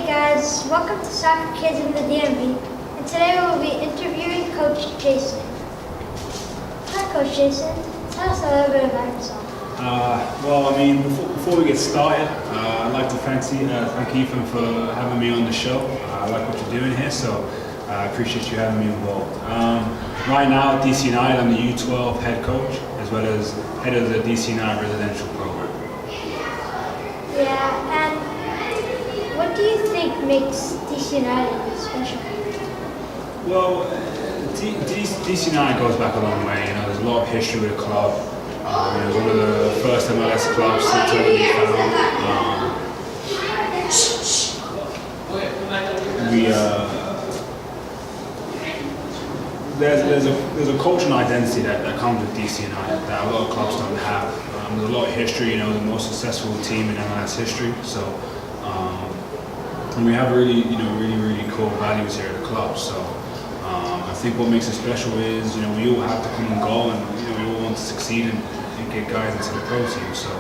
guys, welcome to Soccer Kids in the DMV, and today we'll be interviewing Coach Jason. Hi Coach Jason, tell us a little bit about yourself. Before we get started, I'd like to thank Ethan for having me on the show. I like what you're doing here, so I appreciate you having me involved. Right now at DC United, I'm the U12 head coach, as well as head of the DC United residential program. Yeah, and what do you think makes DC United special? Well, DC United goes back a long way. There's a lot of history with the club. It was one of the first MLS clubs to be found. There's a culture and identity that comes with DC United that a lot of clubs don't have. There's a lot of history. The most successful team in MLS history. So, and we have really cool values here at the club. So, I think what makes it special is we all have to come and go, and we all want to succeed and get guys into the pro team. So,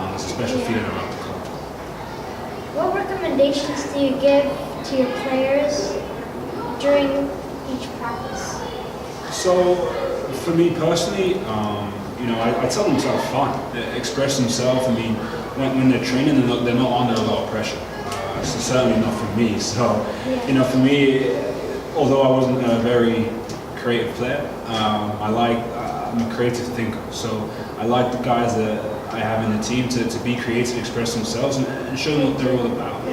there's a special feeling around the club. What recommendations do you give to your players during each practice? So, for me personally, I tell them to have fun, express themselves. When they're training, they're not under a lot of pressure. So certainly not for me. So, for me, although I wasn't a very creative player, I'm a creative thinker. So I like the guys that I have in the team to be creative, express themselves, and show them what they're all about.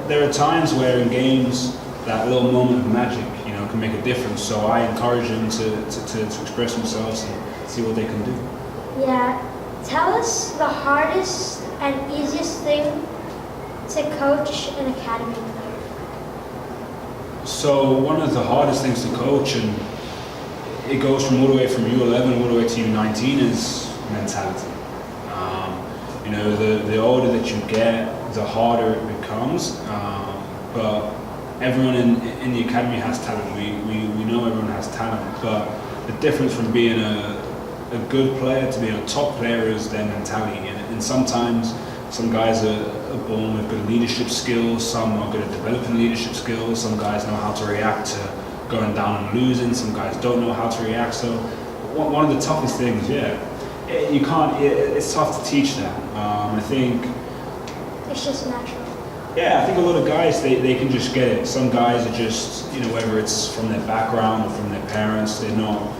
There are times where in games that little moment of magic, can make a difference. So I encourage them to express themselves and see what they can do. Yeah. Tell us the hardest and easiest thing to coach an academy player. So one of the hardest things to coach, and it goes from all the way from U11 all the way to U19, is mentality. The older that you get, the harder it becomes. But everyone in the academy has talent. We know everyone has talent, but the difference from being a good player to being a top player is their mentality. And sometimes some guys are born with good leadership skills, some are good at developing leadership skills, some guys know how to react to going down and losing, some guys don't know how to react. So one of the toughest things, it's tough to teach that. I think it's just natural. Yeah, I think a lot of guys, they can just get it. Some guys are just, whether it's from their background or from their parents, they're not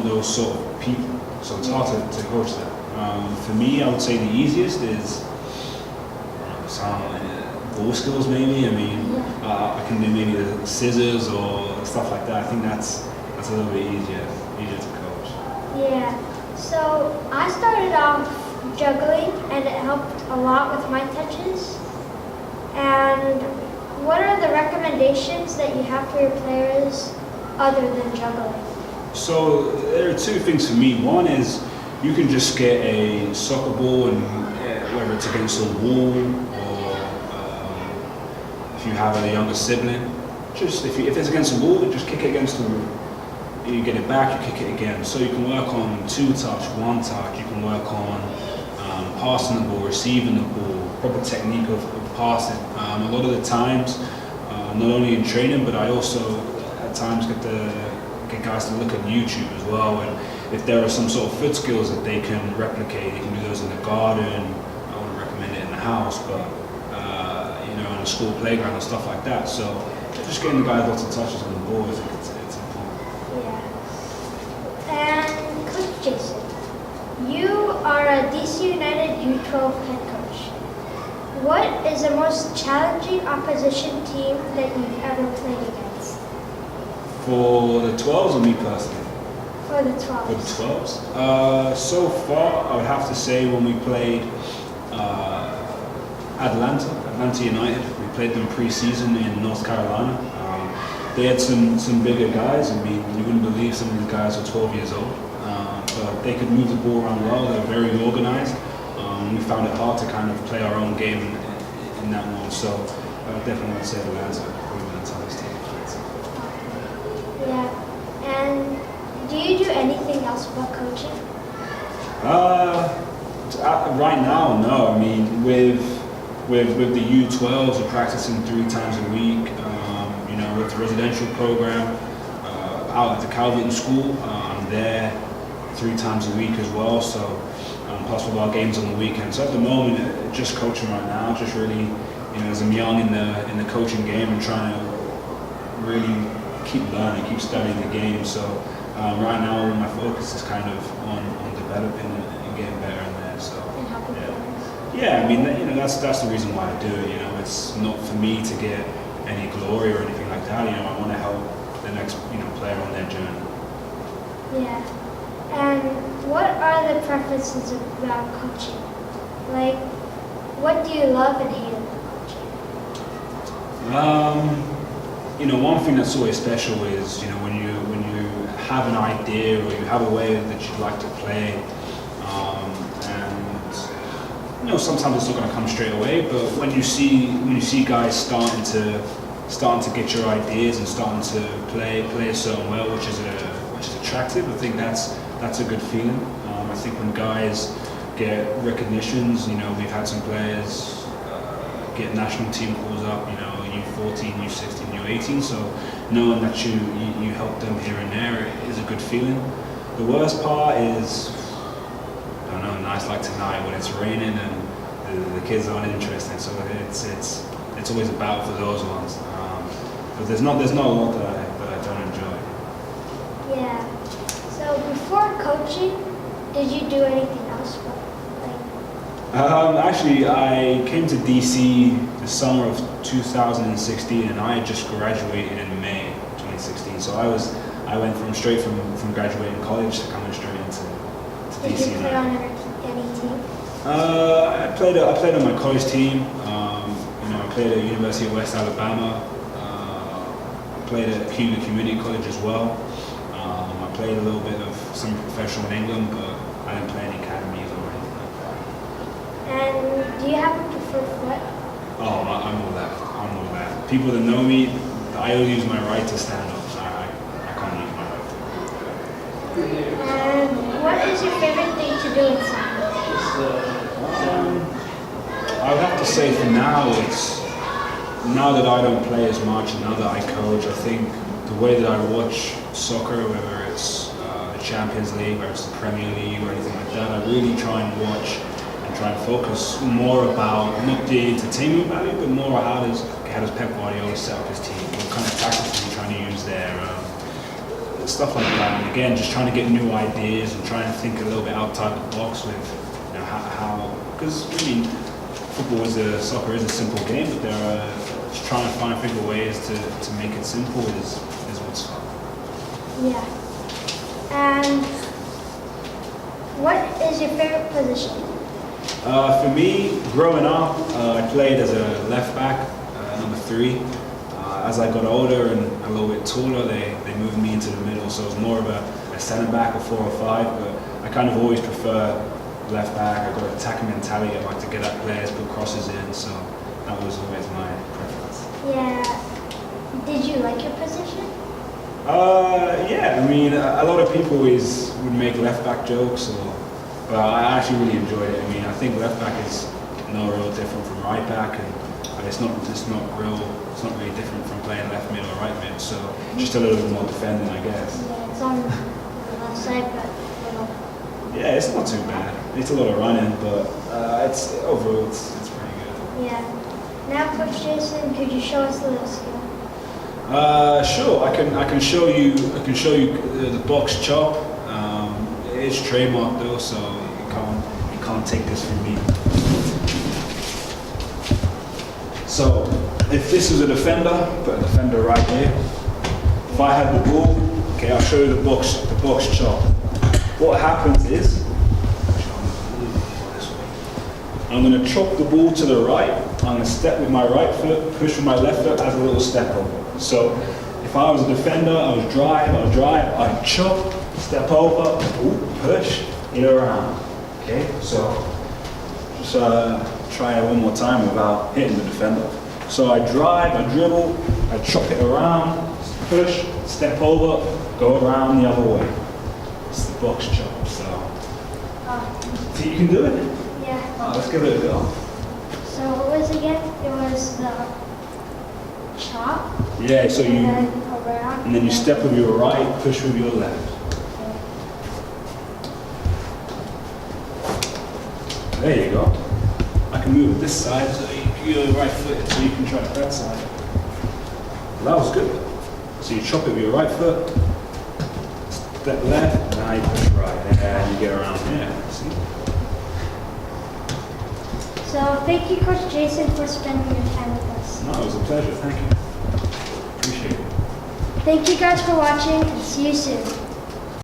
those sort of people. So it's hard to coach that. For me, I would say the easiest is some ball skills maybe. I can do maybe the scissors or stuff like that. I think that's a little bit easier to coach. Yeah, so I started off juggling and it helped a lot with my touches. And what are the recommendations that you have for your players other than juggling? So there are two things for me. One is you can just get a soccer ball, and whether it's against a wall or if you have a younger sibling, just if it's against a wall, just kick it against the wall. You get it back, you kick it again. So you can work on 2-touch, 1-touch. You can work on passing the ball, receiving the ball, proper technique of passing. A lot of the times, not only in training, but I also at times get guys to look at YouTube as well, and if there are some sort of foot skills that they can replicate, they can do those in the garden. I wouldn't recommend it in the house, but on a school playground and stuff like that. So just getting the guys lots of touches on the ball, I think it's important. Yeah. And Coach Jason, you are a DC United U12 head coach. What is the most challenging opposition team that you've ever played against? For the 12s or me personally? For the 12s. For the 12s? So far, I would have to say when we played Atlanta United. We played them pre-season in North Carolina. They had some bigger guys. You wouldn't believe some of these guys were 12 years old. But they could move the ball around well. They're very organized. We found it hard to kind of play our own game in that one. So I would definitely want to say Atlanta probably the toughest team. Yeah. And do you do anything else but coaching? Right now, no. With with the U12s, we're practicing 3 times a week. With the residential program out at the Calvin School, I'm there 3 times a week as well. So plus with our games on the weekend. So at the moment, just coaching right now, just really, as I'm young in the coaching game and trying to really keep learning, keep studying the game. So right now, my focus is kind of on developing and getting better in there. So yeah, I mean, that's the reason why I do it. It's not for me to get any glory or anything like that. I want to help the next player on their journey. Yeah. And what are the preferences about coaching? Like, what do you love and hate about coaching? One thing that's always special is when you have an idea or you have a way that you'd like to play, and sometimes it's not going to come straight away. But when you see guys starting to get your ideas and starting to play a certain way, which is attractive, I think that's a good feeling. I think when guys get recognitions, we've had some players get national team calls up, U14, U16, U18. So knowing that you help them here and there is a good feeling. The worst part is, I don't know, nights like tonight when it's raining and the kids aren't interested. So it's always a battle for those ones. But there's not a lot that I don't enjoy. Yeah. So before coaching, did you do anything else? Actually, I came to DC the summer of 2016, and I had just graduated in May 2016. So I went straight from graduating college to coming straight into DC. Did you play on any team? I played on my college team. I played at University of West Alabama. I played at Cuba Community College as well. I played a little bit of some professional in England, but I didn't play any academies or anything like that. And do you have a preferred foot? Oh, I'm all that. People that know me, I only use my right to stand up. I can't use my left. And what is your favorite thing to do in soccer? I would have to say for now, now that I don't play as much and now that I coach, I think the way that I watch soccer, whether it's the Champions League or it's the Premier League or anything like that, I really try and watch and try and focus more about not the entertainment value, but more how does Pep Guardiola set up his team, what kind of tactics is he trying to use there, stuff like that. And again, just trying to get new ideas and trying to think a little bit outside the box with how, because soccer is a simple game, but just trying to figure ways to make it simple is what's fun. Yeah. And what is your favorite position? For me, growing up, I played as a left back, number 3. As I got older and a little bit taller, they moved me into the middle, so it was more of a centre back, a 4 or 5. But I kind of always prefer left back. I've got an attacking mentality. I like to get at players, put crosses in, so that was always my preference. Yeah. Did you like your position? Yeah. I mean, a lot of people always would make left back jokes, but I actually really enjoyed it. I mean, I think left back is no real different from right back, and it's not really different from playing left mid or right mid. So just a little bit more defending, I guess. Yeah, it's on the left side, but yeah, it's not too bad. It's a lot of running, but overall it's pretty good. Yeah. Now, Coach Jason, could you show us a little skill? Sure. I can show you the Boxx chop. It's trademarked though, so you can't take this from me. So if this was a defender, put a defender right here. If I had the ball, okay, I'll show you the Boxx chop. What happens is, I'm going to chop the ball to the right. I'm going to step with my right foot, push with my left foot as a little step over. So if I was a defender, I would drive, I'd chop, step over, push it around. Okay, so just try it one more time without hitting the defender. So I drive, I dribble, I chop it around, push, step over, go around the other way. It's the Boxx chop. So you can do it? Yeah. Let's give it a go. So what was it again? It was the chop. Yeah, so and you, then around. and then you step with your right, push with your left. There you go. I can move it this side so you're right footed, so you can try that side. That was good. So you chop it with your right foot, step left, now you push right, and you get around here. See? So thank you, Coach Jason, for spending your time with us. No, it was a pleasure. Thank you. Appreciate it. Thank you guys for watching, and see you soon.